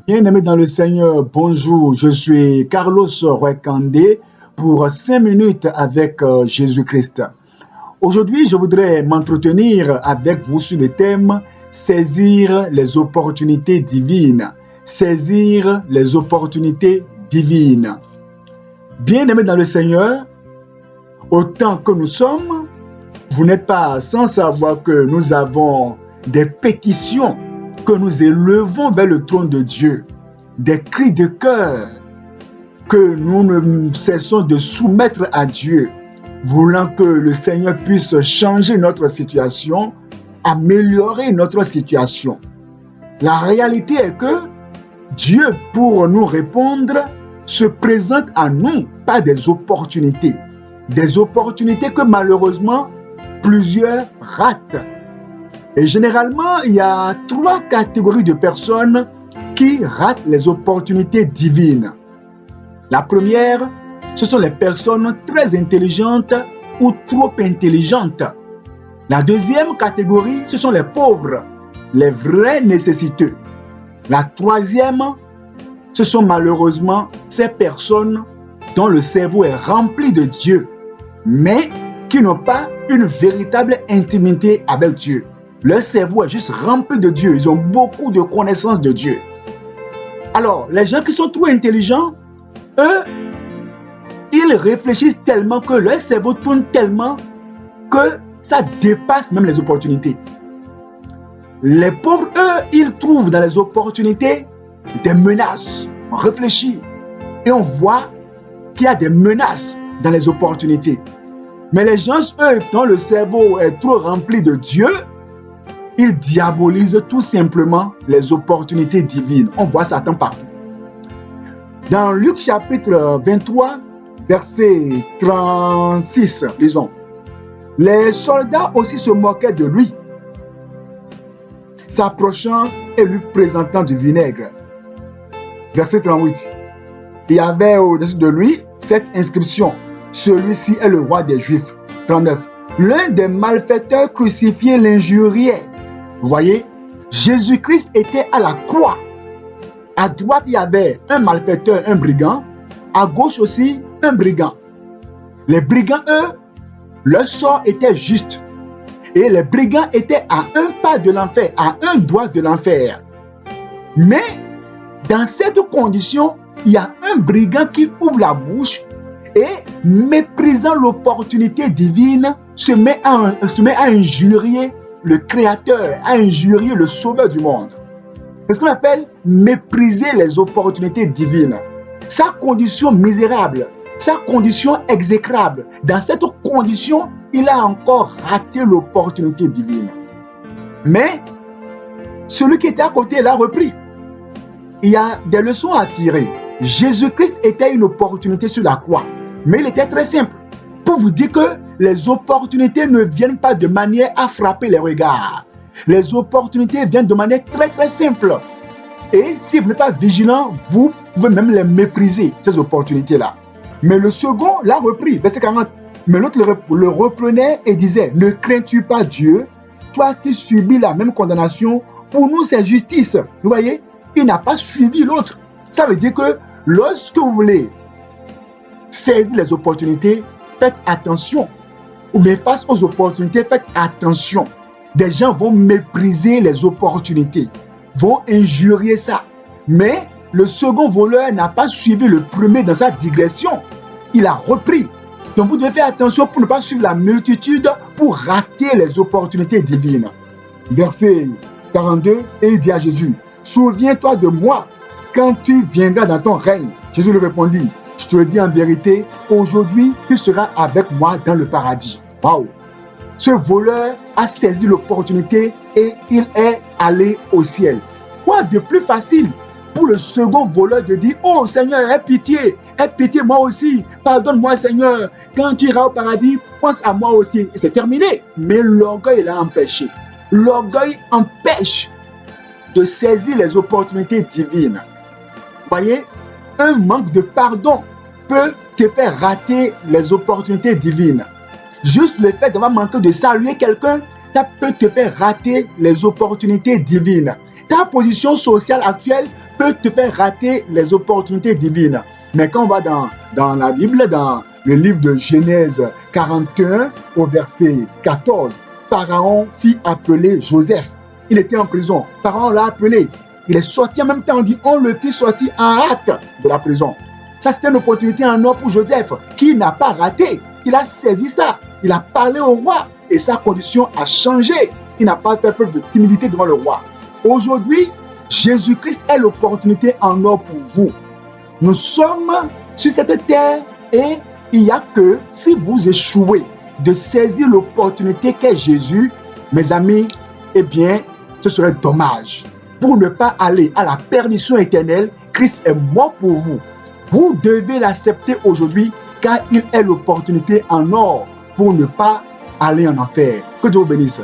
Bien-aimés dans le Seigneur, bonjour. Je suis Carlos Roy-Kandé pour 5 minutes avec Jésus-Christ. Aujourd'hui, je voudrais m'entretenir avec vous sur le thème saisir les opportunités divines. Saisir les opportunités divines. Bien-aimés dans le Seigneur, autant que nous sommes, vous n'êtes pas sans savoir que nous avons des pétitions que nous élevons vers le trône de Dieu, des cris de cœur que nous ne cessons de soumettre à Dieu, voulant que le Seigneur puisse changer notre situation, améliorer notre situation. La réalité est que Dieu, pour nous répondre, se présente à nous par des opportunités que malheureusement plusieurs ratent. Et généralement, il y a 3 catégories de personnes qui ratent les opportunités divines. La première, ce sont les personnes très intelligentes ou trop intelligentes. La deuxième catégorie, ce sont les pauvres, les vrais nécessiteux. La troisième, ce sont malheureusement ces personnes dont le cerveau est rempli de Dieu, mais qui n'ont pas une véritable intimité avec Dieu. Leur cerveau est juste rempli de Dieu. Ils ont beaucoup de connaissances de Dieu. Alors, les gens qui sont trop intelligents, eux, ils réfléchissent tellement que leur cerveau tourne tellement que ça dépasse même les opportunités. Les pauvres, eux, ils trouvent dans les opportunités des menaces. On réfléchit et on voit qu'il y a des menaces dans les opportunités. Mais les gens, eux, dont le cerveau est trop rempli de Dieu, ils diabolisent tout simplement les opportunités divines. On voit Satan partout. Dans Luc chapitre 23, verset 36, disons, les soldats aussi se moquaient de lui, s'approchant et lui présentant du vinaigre. Verset 38. Il y avait au-dessus de lui cette inscription: celui-ci est le roi des Juifs. 39. L'un des malfaiteurs crucifiés l'injuriait. Vous voyez, Jésus-Christ était à la croix. À droite, il y avait un malfaiteur, un brigand. À gauche aussi, un brigand. Les brigands, eux, leur sort était juste. Et les brigands étaient à un pas de l'enfer, à un doigt de l'enfer. Mais, dans cette condition, il y a un brigand qui ouvre la bouche et, méprisant l'opportunité divine, se met à injurier le Créateur, à injurier le Sauveur du monde. C'est ce qu'on appelle mépriser les opportunités divines. Sa condition misérable, sa condition exécrable. Dans cette condition, il a encore raté l'opportunité divine. Mais celui qui était à côté l'a repris. Il y a des leçons à tirer. Jésus-Christ était une opportunité sur la croix, mais il était très simple. Pour vous dire que les opportunités ne viennent pas de manière à frapper les regards. Les opportunités viennent de manière très très simple. Et si vous n'êtes pas vigilant, vous pouvez même les mépriser, ces opportunités-là. Mais le second l'a repris, verset 40. Mais l'autre le reprenait et disait: ne crains-tu pas Dieu, toi qui subis la même condamnation? Pour nous, c'est justice. Vous voyez, il n'a pas suivi l'autre. Ça veut dire que lorsque vous voulez saisir les opportunités, faites attention. Mais face aux opportunités, faites attention. Des gens vont mépriser les opportunités, vont injurier ça. Mais le second voleur n'a pas suivi le premier dans sa digression. Il a repris. Donc vous devez faire attention pour ne pas suivre la multitude, pour rater les opportunités divines. Verset 42, et il dit à Jésus: souviens-toi de moi quand tu viendras dans ton règne. Jésus lui répondit: je te le dis en vérité, aujourd'hui tu seras avec moi dans le paradis. Waouh! Ce voleur a saisi l'opportunité et il est allé au ciel. Quoi de plus facile pour le second voleur de dire: oh Seigneur, aie pitié moi aussi, pardonne-moi Seigneur, quand tu iras au paradis, pense à moi aussi. Et c'est terminé. Mais l'orgueil l'a empêché. L'orgueil empêche de saisir les opportunités divines. Voyez, un manque de pardon peut te faire rater les opportunités divines. Juste le fait d'avoir manqué de saluer quelqu'un, ça peut te faire rater les opportunités divines. Ta position sociale actuelle peut te faire rater les opportunités divines. Mais quand on va dans la Bible, dans le livre de Genèse 41 au verset 14, Pharaon fit appeler Joseph. Il était en prison. Pharaon l'a appelé. Il est sorti en même temps. On le fit sortir en hâte de la prison. Ça, c'était une opportunité en or pour Joseph, qui n'a pas raté. Il a saisi ça. Il a parlé au roi et sa condition a changé. Il n'a pas fait preuve de timidité devant le roi. Aujourd'hui, Jésus-Christ est l'opportunité en or pour vous. Nous sommes sur cette terre et il n'y a que si vous échouez de saisir l'opportunité qu'est Jésus, mes amis, eh bien, ce serait dommage. Pour ne pas aller à la perdition éternelle, Christ est mort pour vous. Vous devez l'accepter aujourd'hui car il est l'opportunité en or pour ne pas aller en enfer. Que Dieu vous bénisse.